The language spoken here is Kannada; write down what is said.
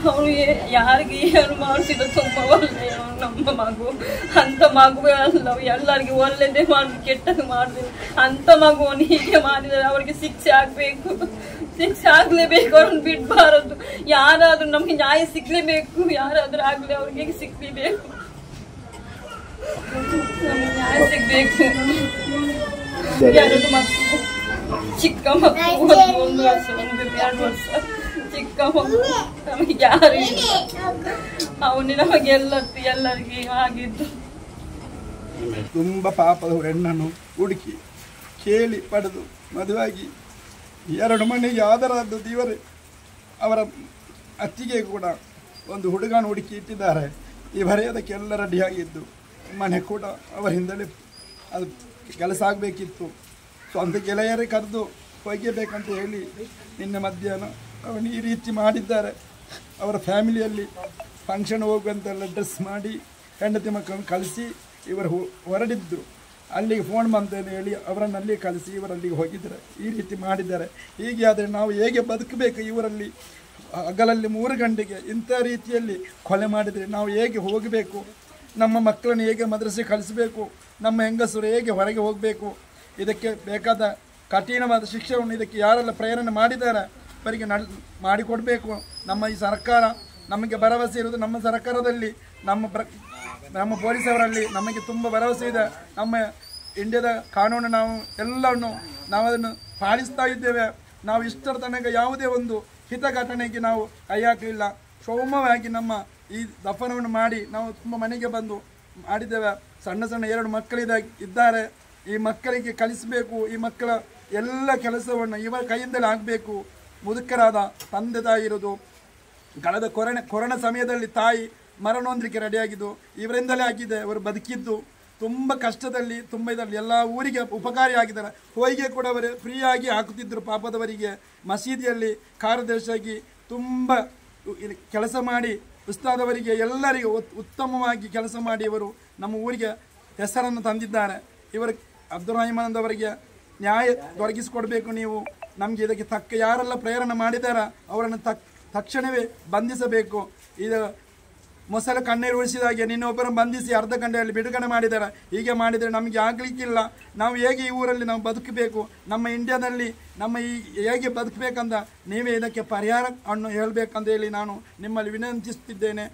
ಅವನು ಯಾರಿಗೆ ಏನು ಮಾಡಿಸಿದ ತುಂಬ ಒಳ್ಳೆಯ ನಮ್ಮ ಮಗು. ಅಂಥ ಮಗುವೇ ಅಲ್ಲ, ಎಲ್ಲರಿಗೆ ಒಳ್ಳೆಯದೇ ಮಾಡಿ ಕೆಟ್ಟದ್ದು ಮಾಡಿದ್ರು. ಅಂಥ ಮಗುವನ್ನು ಹೀಗೆ ಮಾಡಿದರೆ ಅವರಿಗೆ ಶಿಕ್ಷೆ ಆಗಬೇಕು, ಶಿಕ್ಷೆ ಆಗಲೇಬೇಕು, ಅವ್ರನ್ನ ಬಿಡಬಾರದು. ಯಾರಾದರೂ ನಮಗೆ ನ್ಯಾಯ ಸಿಗಲೇಬೇಕು, ಯಾರಾದರೂ ಆಗಲಿ ಅವ್ರಿಗೆ ಸಿಗಲೇಬೇಕು, ನಮಗೆ ನ್ಯಾಯ ಸಿಗಬೇಕು. ಎರಡು ಮಕ್ಕಳು, ಚಿಕ್ಕ ಮಕ್ಕಳು, 1 ವರ್ಷ 2 ವರ್ಷ ಚಿಕ್ಕ ಮಕ್ಕಳು, ನಮಗೆ ಯಾರು ಇಲ್ಲ. ಅವನು ನಮಗೆ ಎಲ್ಲರಿಗೆ ಆಗಿದ್ದು. ತುಂಬ ಪಾಪದ ಹೆಣ್ಣನ್ನು ಹುಡುಕಿ ಕೇಳಿ ಪಡೆದು ಮದುವಾಗಿ 2 ಮನೆಗೆ ಆದರದ್ದು ದೇವರೇ. ಅವರ ಅತ್ತಿಗೆ ಕೂಡ ಒಂದು ಹುಡುಗನ ಹುಡುಕಿ ಇಟ್ಟಿದ್ದಾರೆ. ಇವರೇ ಅದಕ್ಕೆಲ್ಲ ರೆಡಿಯಾಗಿದ್ದು, ಮನೆ ಕೂಡ ಅವರಿಂದಲೇ ಅದು ಕೆಲಸ ಆಗಬೇಕಿತ್ತು. ಸ್ವಂತ ಗೆಳೆಯರೇ ಕರೆದು ಒಯ್ಯಬೇಕಂತ ಹೇಳಿ ನಿನ್ನೆ ಮಧ್ಯಾಹ್ನ ಅವನು ಈ ರೀತಿ ಮಾಡಿದ್ದಾರೆ. ಅವರ ಫ್ಯಾಮಿಲಿಯಲ್ಲಿ ಫಂಕ್ಷನ್ ಹೋಗುವಂತೆಲ್ಲ ಡ್ರೆಸ್ ಮಾಡಿ ಹೆಂಡತಿ ಮಕ್ಕಳನ್ನು ಕಳಿಸಿ ಇವರು ಹೊರಡಿದ್ರು. ಅಲ್ಲಿಗೆ ಫೋನ್ ಬಂತೇನೆ ಹೇಳಿ ಅವರನ್ನು ಅಲ್ಲಿ ಕಳಿಸಿ ಇವರಲ್ಲಿಗೆ ಹೋಗಿದ್ದಾರೆ. ಈ ರೀತಿ ಮಾಡಿದ್ದಾರೆ. ಹೀಗೆ ಆದರೆ ನಾವು ಹೇಗೆ ಬದುಕಬೇಕು? ಇವರಲ್ಲಿ ಹಗಲಲ್ಲಿ 3 ಗಂಟೆಗೆ ಇಂಥ ರೀತಿಯಲ್ಲಿ ಕೊಲೆ ಮಾಡಿದರೆ ನಾವು ಹೇಗೆ ಹೋಗಬೇಕು? ನಮ್ಮ ಮಕ್ಕಳನ್ನು ಹೇಗೆ ಮದ್ರಸೆ ಕಳಿಸಬೇಕು? ನಮ್ಮ ಹೆಂಗಸರು ಹೇಗೆ ಹೊರಗೆ ಹೋಗಬೇಕು? ಇದಕ್ಕೆ ಬೇಕಾದ ಕಠಿಣವಾದ ಶಿಕ್ಷೆಯನ್ನು ಇದಕ್ಕೆ ಯಾರೆಲ್ಲ ಪ್ರೇರಣೆ ಮಾಡಿದ್ದಾರೆ ಅವರಿಗೆ ಮಾಡಿಕೊಡಬೇಕು. ನಮ್ಮ ಈ ಸರ್ಕಾರ ನಮಗೆ ಭರವಸೆ ಇರುವುದು, ನಮ್ಮ ಸರ್ಕಾರದಲ್ಲಿ ನಮ್ಮ ಪೊಲೀಸವರಲ್ಲಿ ನಮಗೆ ತುಂಬ ಭರವಸೆ ಇದೆ. ನಮ್ಮ ಇಂಡಿಯಾದ ಕಾನೂನು ಎಲ್ಲವನ್ನು ನಾವು ಅದನ್ನು ಪಾಲಿಸ್ತಾ ಇದ್ದೇವೆ. ನಾವು ಇಷ್ಟರ ತನಕ ಯಾವುದೇ ಒಂದು ಹಿತಘಟನೆಗೆ ನಾವು ಕೈ ಹಾಕಲಿಲ್ಲ. ಸೌಮ್ಯವಾಗಿ ನಮ್ಮ ಈ ದಫನವನ್ನು ಮಾಡಿ ನಾವು ತುಂಬ ಮನೆಗೆ ಬಂದು ಮಾಡಿದ್ದೇವೆ. ಸಣ್ಣ 2 ಮಕ್ಕಳಿದ್ದಾರೆ. ಈ ಮಕ್ಕಳಿಗೆ ಕಲಿಸಬೇಕು. ಈ ಮಕ್ಕಳ ಎಲ್ಲ ಕೆಲಸವನ್ನು ಇವರ ಕೈಯಿಂದಲೇ ಆಗಬೇಕು. ಮುದುಕರಾದ ತಂದೆ ತಾಯಿ ಇರೋದು, ಕಳೆದ ಕೊರೋನಾ ಸಮಯದಲ್ಲಿ ತಾಯಿ ಮರಣಹೊಂದಲಿಕ್ಕೆ ರೆಡಿಯಾಗಿದ್ದು ಇವರಿಂದಲೇ ಆಗಿದೆ. ಅವರು ಬದುಕಿದ್ದು ತುಂಬ ಕಷ್ಟದಲ್ಲಿ, ತುಂಬ ಇದರಲ್ಲಿ ಎಲ್ಲ ಊರಿಗೆ ಉಪಕಾರಿ ಆಗಿದ್ದಾರೆ. ಹೋಯಿಗೆ ಕೂಡ ಅವರು ಫ್ರೀಯಾಗಿ ಹಾಕುತ್ತಿದ್ದರು ಪಾಪದವರಿಗೆ. ಮಸೀದಿಯಲ್ಲಿ ಕಾರ್ಯದರ್ಶಿಯಾಗಿ ತುಂಬ ಕೆಲಸ ಮಾಡಿ ಉಸ್ತಾದವರಿಗೆ ಎಲ್ಲರಿಗೂ ಉತ್ತಮವಾಗಿ ಕೆಲಸ ಮಾಡಿ ಇವರು ನಮ್ಮ ಊರಿಗೆ ಹೆಸರನ್ನು ತಂದಿದ್ದಾರೆ. ಇವರು ಅಬ್ದುಲ್ ರಹಮಾನ್ ಅವರಿಗೆ ನ್ಯಾಯ ದೊರಕಿಸಿಕೊಡಬೇಕು. ನೀವು ನಮಗೆ ಇದಕ್ಕೆ ತಕ್ಕ ಯಾರೆಲ್ಲ ಪ್ರೇರಣೆ ಮಾಡಿದಾರ ಅವರನ್ನು ತಕ್ಷಣವೇ ಬಂಧಿಸಬೇಕು. ಇದು ಮೊಸಳೆ ಕಣ್ಣೀರು ಉಳಿಸಿದಾಗೆ ನಿನ್ನೊಬ್ಬರನ್ನು ಬಂಧಿಸಿ ಅರ್ಧ ಗಂಟೆಯಲ್ಲಿ ಬಿಡುಗಡೆ ಮಾಡಿದ್ದಾರೆ. ಹೀಗೆ ಮಾಡಿದರೆ ನಮಗೆ ಆಗಲಿಕ್ಕಿಲ್ಲ. ನಾವು ಹೇಗೆ ಈ ಊರಲ್ಲಿ ನಾವು ಬದುಕಬೇಕು? ನಮ್ಮ ಇಂಡಿಯಾದಲ್ಲಿ ನಮ್ಮ ಈ ಹೇಗೆ ಬದುಕಬೇಕಂತ ನೀವೇ ಇದಕ್ಕೆ ಪರಿಹಾರ ಅನ್ನು ಹೇಳಬೇಕಂತ ಹೇಳಿ ನಾನು ನಿಮ್ಮಲ್ಲಿ ವಿನಂತಿಸುತ್ತಿದ್ದೇನೆ.